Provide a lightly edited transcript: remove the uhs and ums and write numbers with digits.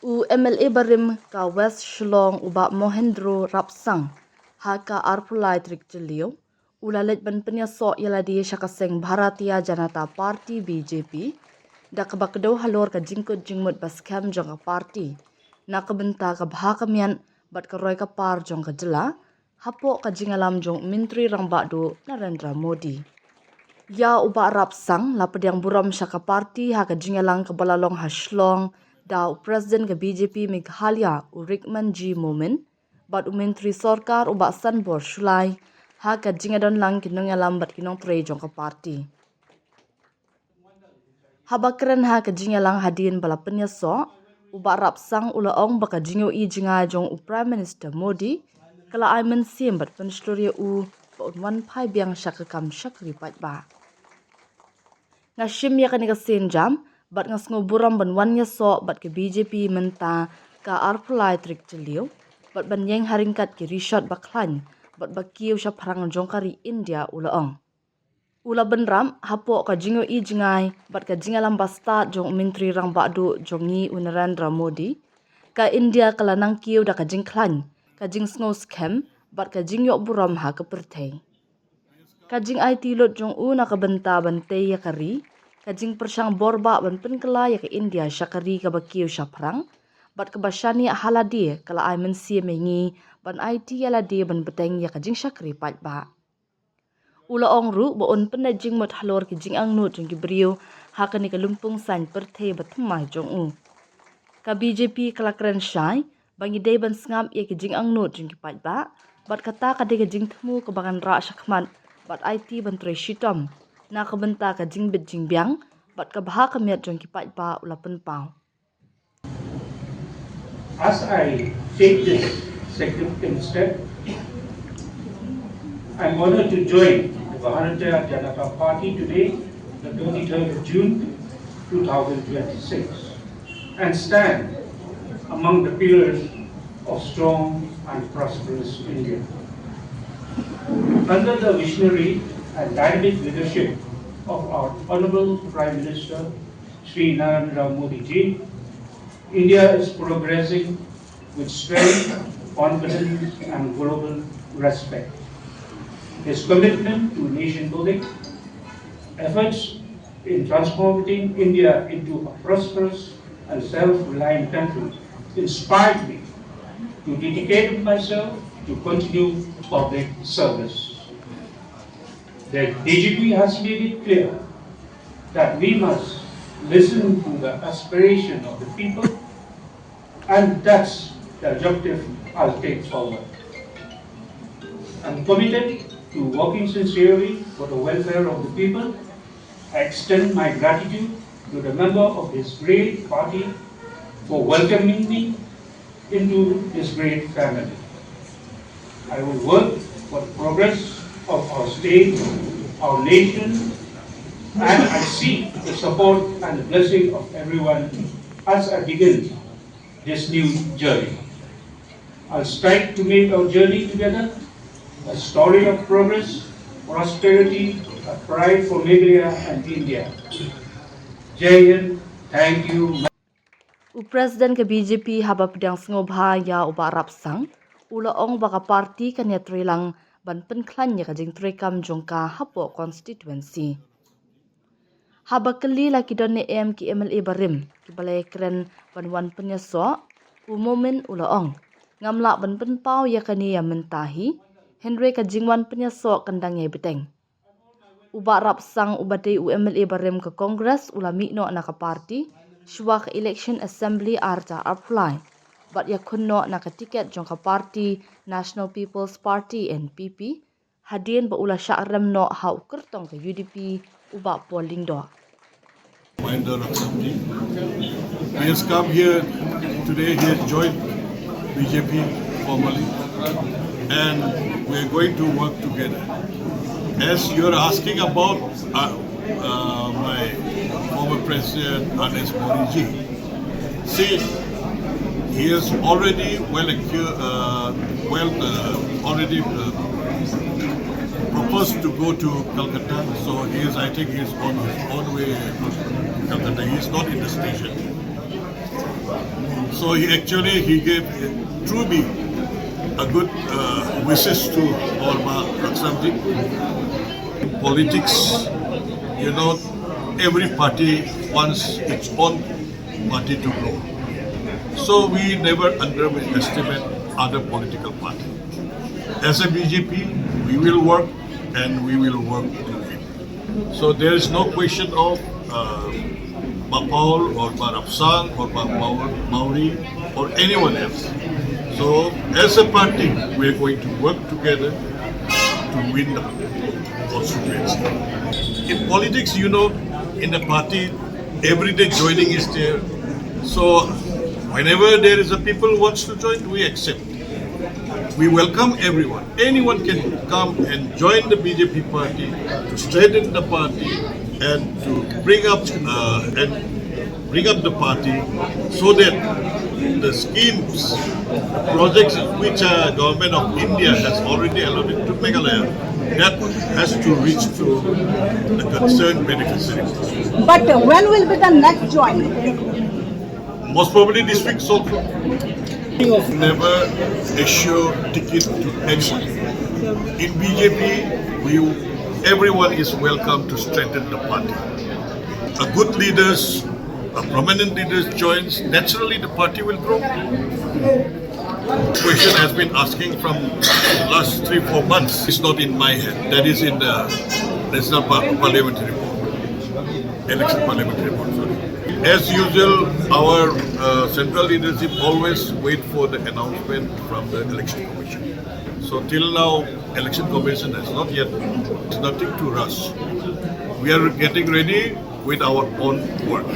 MLA barim ka West Shillong Mohendro Rapsang haka arpulai trik jelio ulalet ban penyasok yaladi syakaseng Bharatiya Janata Party BJP da kabakdo halor ka jingkut jingmut baskem jong ka party na kabenta ka bahakamian bat karoy ka par jong ka jela hapo ka jingalam jong Menteri Rangbado Narendra Modi. Ya Rapsang lapadiang buram syaka party haka jingalang ka balalong haslong da Presiden ke BJP Meghalaya Urikman G Moment bat Menteri Sorkar Sanbor Shulai haka jingadon lang kinong alam bat kinong tre jong ka party. Habakren haka jingalang hadin bala penyaso Rapsang ulaong baka jingo I jinga jong Prime Minister Modi kala ay mensim bat penstorya ba unwan pai biang syaka kam syakri pat ba. Ngashim ya kanika senjam bat ngas ngoburam ban wan so bat ke BJP menta ka arpulai trik jelio bat ban yang haringkat ke rishot baklan bat bakiu sya parang jongkari India ulaong. Ula benram hapo ka jingo I jingai bat ka jingalam basta jong Menteri Rangbado jongi Narendra Modi ka India kala nang kiu da ka jingklan ka jing sngo scam bat ka jingyok buram ha ka pertei. Kajing IT lot jong na kabenta bantay ya kari, kajing persyang borba ban penkela ya ke India syakari ka bakiu syaprang, bat kebasyani haladi kala ay mensi mengi ban IT yaladi ban beteng ya kajing syakari pat ba. Ula ongru baon penajing mot halor ke jing ang nut jong gibriu hakani ka lumpung san pertei batemah jong Ka BJP kalakran syai, bangi day ban sngam ya ke jing ang nut jong gipat ba, bat kata ka de jing temu kebangan ra hakhmat bat IT bantre shitom na kabenta ka jingbit jingbiang bat ka baha kamiat jong kipat ba ulapan pau. As I take this significant step, I'm honored to join the Bharatiya Janata Party today, the 23rd of June 2026, and stand among the pillars of strong and prosperous India. Under the visionary and dynamic leadership of our Honorable Prime Minister, Shri Narendra Modi ji, India is progressing with strength, confidence and global respect. His commitment to nation building, efforts in transforming India into a prosperous and self-reliant country inspired me to dedicate myself to continue public service. The BJP has made it clear that we must listen to the aspiration of the people, and that's the objective I'll take forward. I'm committed to working sincerely for the welfare of the people. I extend my gratitude to the member of this great party for welcoming me into this great family. I will work for the progress of our state, our nation, and I seek the support and the blessing of everyone as I begin this new journey. I'll strive to make our journey together a story of progress, prosperity, a pride for Meghalaya and India. Jai Hind, thank you. Presiden ke BJP haba pedang sengobha ya Rapsang ulaong baka parti kanya trilang ban penklan ya kajing trekam jongka hapo constituency. Haba keli laki donne ki MLA barim ki balai keren ban wan penyaso umumin ulaong ngamla ban penpau ya kani ya mentahi Henry kajing wan penyaso kandang ya beteng. Rapsang ubadai MLA barim ke kongres ulami no na ka parti Shwak Election Assembly arta apply, but ya kunno na ka tiket jong ka party National People's Party NPP, hadin ba ula sya'ram no hau kertong ke UDP polling do. Mohendro Rapsang ji. He has come here today, he has joined BJP formally, and we are going to work together. As you are asking about my former president, Modi ji. See, he is already proposed to go to Calcutta. So I think he is on his own way to Calcutta. He is not in the station. So he gave truly a good wishes to Alma Raksamji. In politics, you know, every party wants its own party to grow. So we never underestimate other political parties. As a BJP, we will work and we will work to win. So there is no question of Paul or Rapsang or Maori or anyone else. So as a party, we are going to work together to win the constituency. In politics, you know, in the party, everyday joining is there. So whenever there is a people who wants to join, we accept. We welcome everyone. Anyone can come and join the BJP party to strengthen the party and to bring up the party so that the schemes, the projects which government of India has already allotted to Meghalaya, that has to reach to the concerned beneficiaries. But when will be the next joining? Most probably this week also. Never issue ticket to anyone. In BJP, everyone is welcome to strengthen the party. A good leaders, a prominent leaders joins, naturally the party will grow. Question has been asking from last 3-4 months. It's not in my head. That is in the National Parliamentary Report. Election Parliamentary Report, sorry. As usual, our central leadership always wait for the announcement from the Election Commission. So till now, Election Commission has not yet, it's nothing to rush. We are getting ready with our own work.